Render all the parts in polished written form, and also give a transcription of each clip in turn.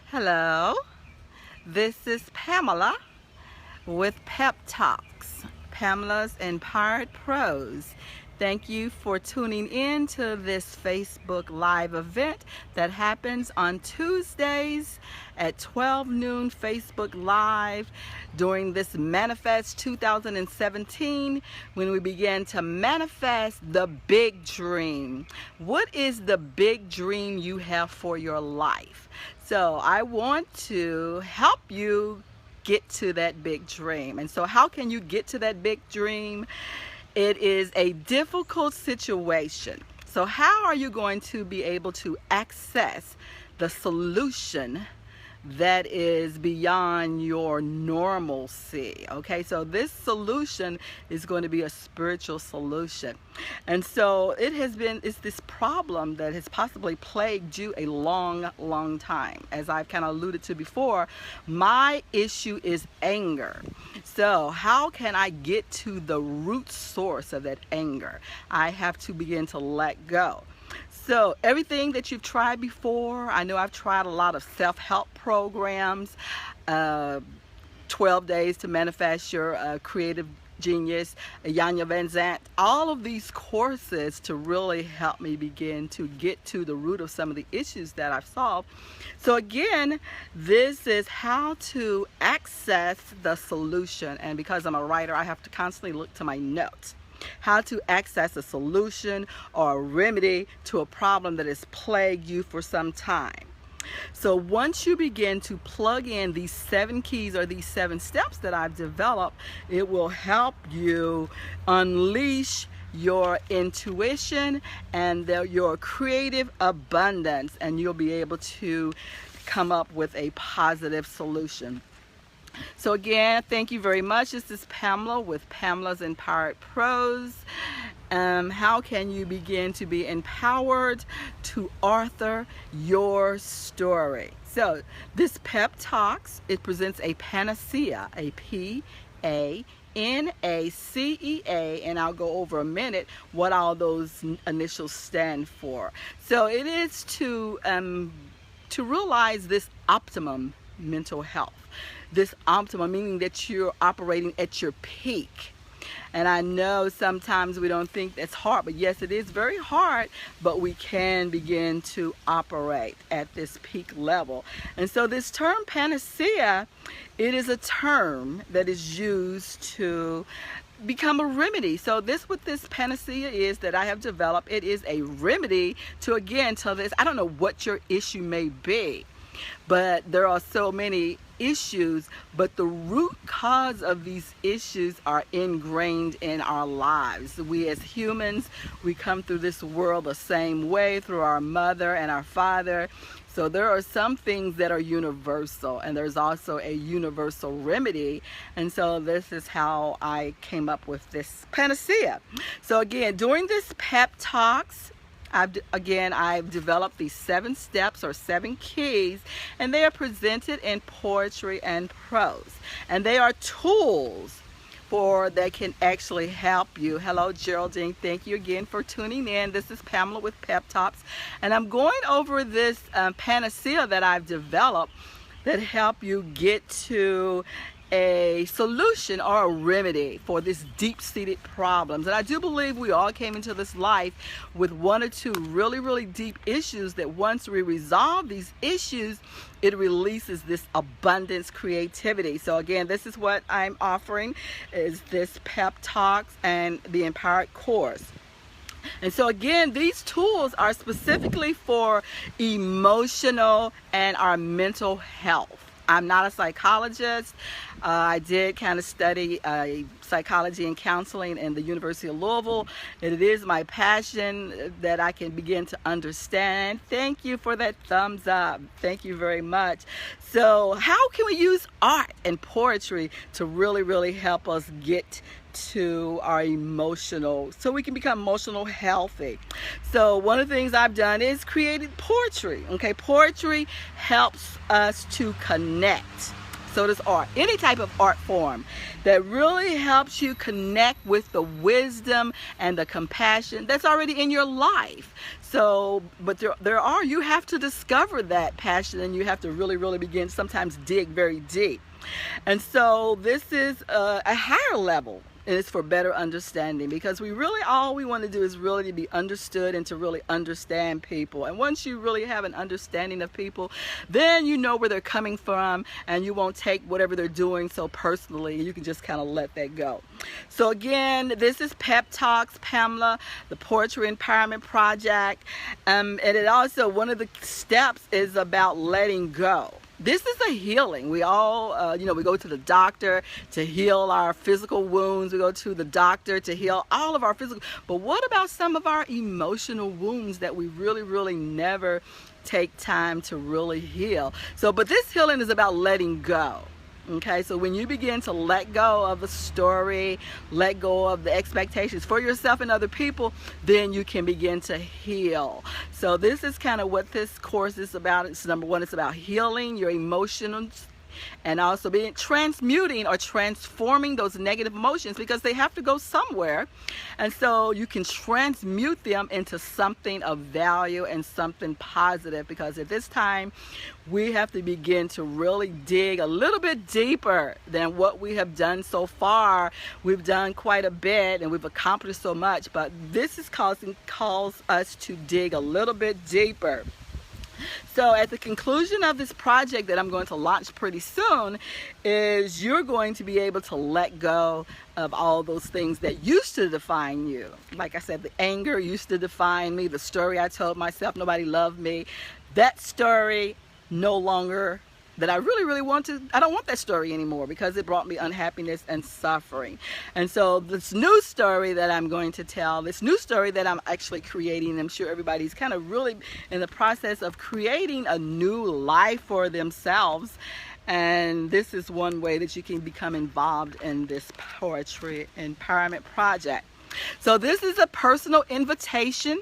Hello, this is Pamela with Pep Talks, Pamela's Empowered Pros. Thank you for tuning in to this Facebook Live event that happens on Tuesdays at 12 noon Facebook Live during this Manifest 2017 when we begin to manifest the big dream. What is the big dream you have for your life? So I want to help you get to that big dream. And so how can you get to that big dream? It is a difficult situation. So how are you going to be able to access the solution that is beyond your normalcy? Okay, so this solution is going to be a spiritual solution. And so it's this problem that has possibly plagued you a long time. As I've kind of alluded to before, my issue is anger. So how can I get to the root source of that anger? I have to begin to let go. So everything that you've tried before, I know I've tried a lot of self-help programs, 12 days to manifest your creative genius, Yanya Van Zant, all of these courses to really help me begin to get to the root of some of the issues that I've solved. So again, this is how to access the solution. And because I'm a writer, I have to constantly look to my notes. How to access a solution or a remedy to a problem that has plagued you for some time. So once you begin to plug in these 7 keys or these 7 steps that I've developed, it will help you unleash your intuition and your creative abundance, and you'll be able to come up with a positive solution. So again, thank you very much. This is Pamela with Pamela's Empowered Pros. How can you begin to be empowered to author your story? So this Pep Talks, it presents a panacea, a PANACEA, and I'll go over a minute what all those initials stand for. So it is to realize this optimum mental health. This optimum meaning that you're operating at your peak. And I know sometimes we don't think that's hard, but yes, it is very hard, but we can begin to operate at this peak level. And so this term panacea, it is a term that is used to become a remedy. So what this panacea is that I have developed, it is a remedy to, again, tell this, I don't know what your issue may be, but there are so many issues, but the root cause of these issues are ingrained in our lives. We as humans, we come through this world the same way, through our mother and our father. So there are some things that are universal, and there's also a universal remedy. And so this is how I came up with this panacea. So again, during this Pep Talks, I've developed these 7 steps or 7 keys, and they are presented in poetry and prose. And they are tools that can actually help you. Hello, Geraldine. Thank you again for tuning in. This is Pamela with Pep Talks, and I'm going over this panacea that I've developed that help you get to a solution or a remedy for this deep-seated problems. And I do believe we all came into this life with 1 or 2 really deep issues that once we resolve these issues, it releases this abundance creativity. So again, this is what I'm offering, is this Pep Talks and the Empowered course. And so again, these tools are specifically for emotional and our mental health. I'm not a psychologist. I did kind of study psychology and counseling in the University of Louisville. And it is my passion that I can begin to understand. Thank you for that thumbs up. Thank you very much. So how can we use art and poetry to really help us get to our emotional, so we can become emotional healthy? So one of the things I've done is created poetry. Okay, poetry helps us to connect. So does art, any type of art form that really helps you connect with the wisdom and the compassion that's already in your life. So, but you have to discover that passion, and you have to really, really begin, sometimes dig very deep. And so this is a higher level. And it's for better understanding, because all we want to do is really to be understood and to really understand people. And once you really have an understanding of people, then you know where they're coming from, and you won't take whatever they're doing so personally. You can just kind of let that go. So again, this is Pep Talks, Pamela, the Poetry Empowerment Project. And it also, one of the steps is about letting go. This is a healing. We all, we go to the doctor to heal our physical wounds. We go to the doctor to heal all of our physical. But what about some of our emotional wounds that we really, really never take time to really heal? So, but this healing is about letting go. Okay, so when you begin to let go of a story, let go of the expectations for yourself and other people, then you can begin to heal. So this is kind of what this course is about. It's number one, it's about healing your emotions, and also transmuting or transforming those negative emotions, because they have to go somewhere. And so you can transmute them into something of value and something positive, because at this time we have to begin to really dig a little bit deeper than what we have done so far. We've done quite a bit and we've accomplished so much, but this is calls us to dig a little bit deeper. So at the conclusion of this project that I'm going to launch pretty soon, is you're going to be able to let go of all those things that used to define you. Like I said, the anger used to define me, the story I told myself nobody loved me. That story no longer, that I really, really I don't want that story anymore, because it brought me unhappiness and suffering. And so this new story that I'm going to tell, this new story that I'm actually creating, I'm sure everybody's kind of really in the process of creating a new life for themselves. And this is one way that you can become involved in this Poetry Empowerment Project. So this is a personal invitation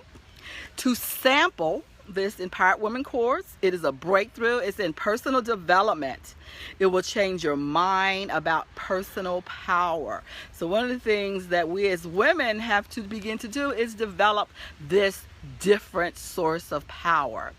to sample this Empowered Women course. It is a breakthrough. It's in personal development. It will change your mind about personal power. So one of the things that we as women have to begin to do is develop this different source of power.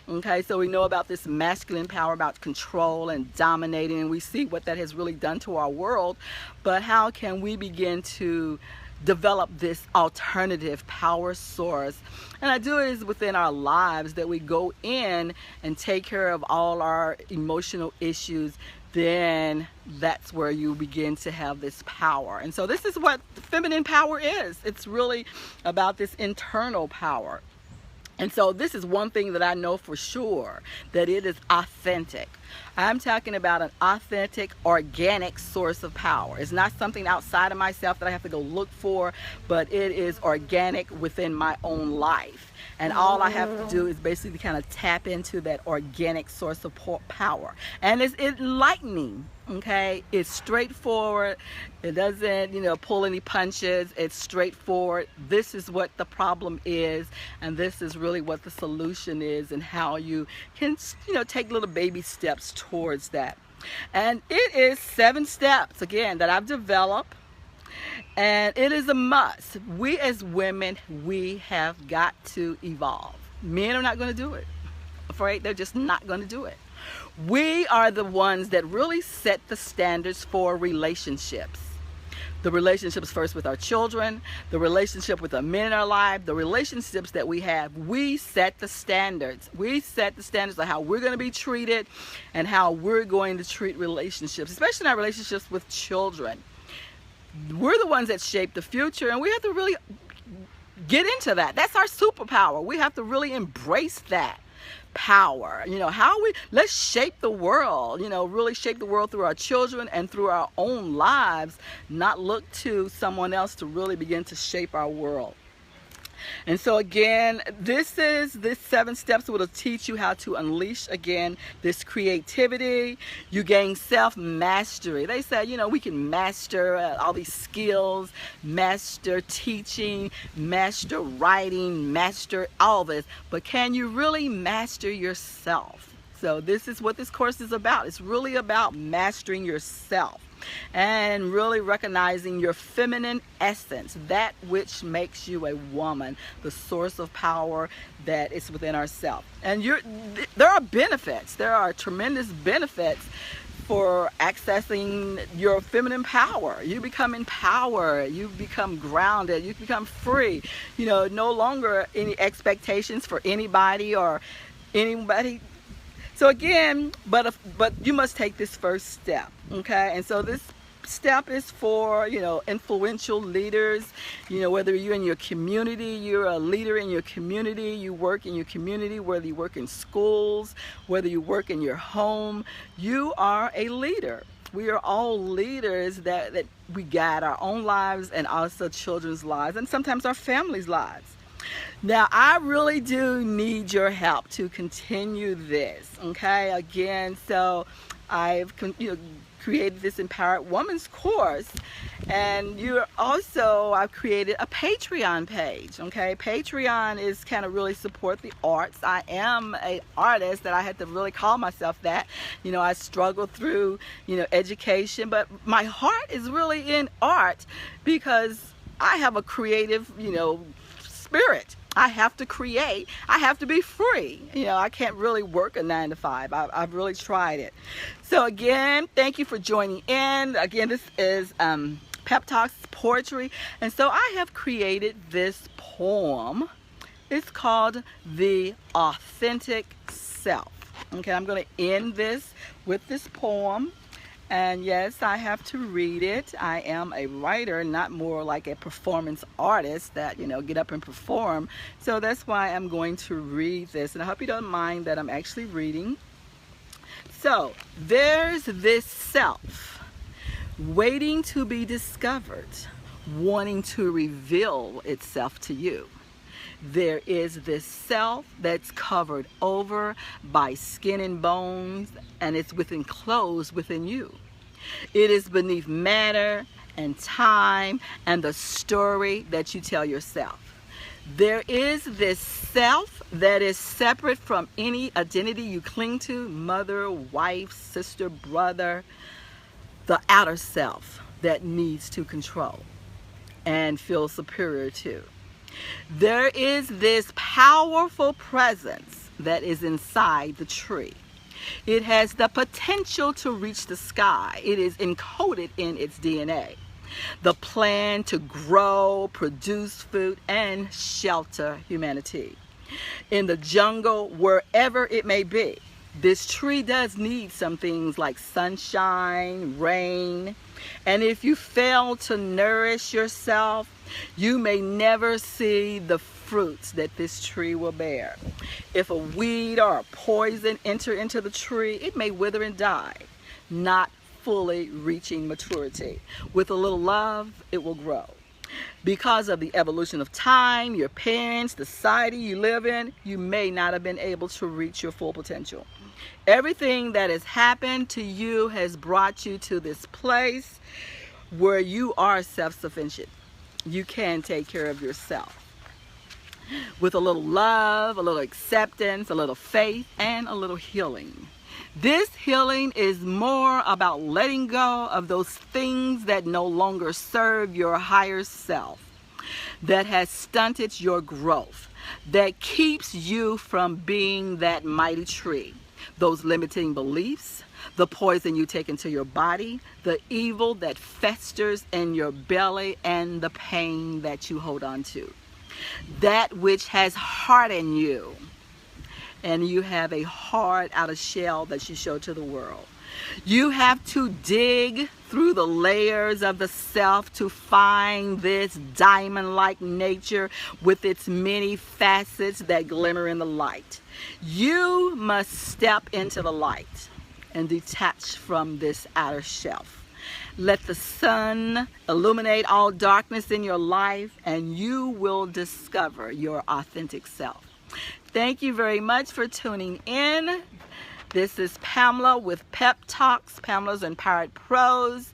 Okay, so we know about this masculine power, about control and dominating, and we see what that has really done to our world. But how can we begin to develop this alternative power source? And I do it is within our lives, that we go in and take care of all our emotional issues. Then that's where you begin to have this power. And so this is what feminine power is. It's really about this internal power. And so this is one thing that I know for sure, that it is authentic. I'm talking about an authentic, organic source of power. It's not something outside of myself that I have to go look for, but it is organic within my own life. And all I have to do is basically kind of tap into that organic source of power. And it's enlightening, okay? It's straightforward. It doesn't, pull any punches. It's straightforward. This is what the problem is, and this is really what the solution is, and how you can, take little baby steps towards that. And it is 7 steps, again, that I've developed. And it is a must. We as women, we have got to evolve. Men are not going to do it. Afraid they're just not going to do it. We are the ones that really set the standards for relationships. The relationships first with our children, the relationship with the men in our life, the relationships that we have. We set the standards. We set the standards of how we're going to be treated and how we're going to treat relationships, especially in our relationships with children. We're the ones that shape the future, and we have to really get into that. That's our superpower. We have to really embrace that power. Let's shape the world, really shape the world through our children and through our own lives, not look to someone else to really begin to shape our world. And so again, this 7 steps will teach you how to unleash, again, this creativity. You gain self-mastery. They said, we can master all these skills, master teaching, master writing, master all this. But can you really master yourself? So this is what this course is about. It's really about mastering yourself. and really recognizing your feminine essence, that which makes you a woman, the source of power that is within ourselves. And there are benefits. There are tremendous benefits for accessing your feminine power. You become empowered, you become grounded, you become free. No longer any expectations for anybody or anybody. So again, but you must take this first step, okay? And so this step is for, influential leaders, whether you're in your community, you're a leader in your community, you work in your community, whether you work in schools, whether you work in your home, you are a leader. We are all leaders that we guide our own lives and also children's lives and sometimes our families' lives. Now, I really do need your help to continue this, okay? Again, so I've created this Empowered Woman's course, and I've created a Patreon page, okay? Patreon is kind of really support the arts. I am an artist, that I had to really call myself that. I struggled through, education, but my heart is really in art because I have a creative, spirit. I have to create. I have to be free. I can't really work a 9 to 5. I've really tried it. So again, thank you for joining in. Again, this is Pep Talks Poetry. And so I have created this poem. It's called The Authentic Self. Okay, I'm going to end this with this poem. And yes, I have to read it. I am a writer, not more like a performance artist that, get up and perform. So that's why I'm going to read this. And I hope you don't mind that I'm actually reading. So, there's this self waiting to be discovered, wanting to reveal itself to you. There is this self that's covered over by skin and bones, and it's enclosed within you. It is beneath matter and time and the story that you tell yourself. There is this self that is separate from any identity you cling to, mother, wife, sister, brother, the outer self that needs to control and feel superior to. There is this powerful presence that is inside the tree. It has the potential to reach the sky. It is encoded in its DNA. The plan to grow, produce food, and shelter humanity. In the jungle, wherever it may be, this tree does need some things like sunshine, rain, and if you fail to nourish yourself, you may never see the fruits that this tree will bear. If a weed or a poison enter into the tree, it may wither and die, not fully reaching maturity. With a little love, it will grow. Because of the evolution of time, your parents, the society you live in, you may not have been able to reach your full potential. Everything that has happened to you has brought you to this place where you are self-sufficient. You can take care of yourself. With a little love, a little acceptance, a little faith, and a little healing. This healing is more about letting go of those things that no longer serve your higher self, that has stunted your growth, that keeps you from being that mighty tree. Those limiting beliefs, the poison you take into your body, the evil that festers in your belly, and the pain that you hold on to. That which has hardened you, and you have a hard outer shell that you show to the world. You have to dig through the layers of the self to find this diamond-like nature with its many facets that glimmer in the light. You must step into the light and detach from this outer shelf. Let the sun illuminate all darkness in your life, and you will discover your authentic self. Thank you very much for tuning in. This is Pamela with Pep Talks, Pamela's Empowered Prose.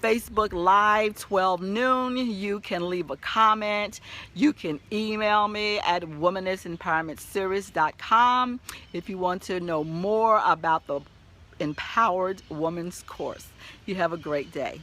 Facebook Live, 12 noon. You can leave a comment. You can email me at womanisempowermentseries.com if you want to know more about the Empowered Woman's course. You have a great day.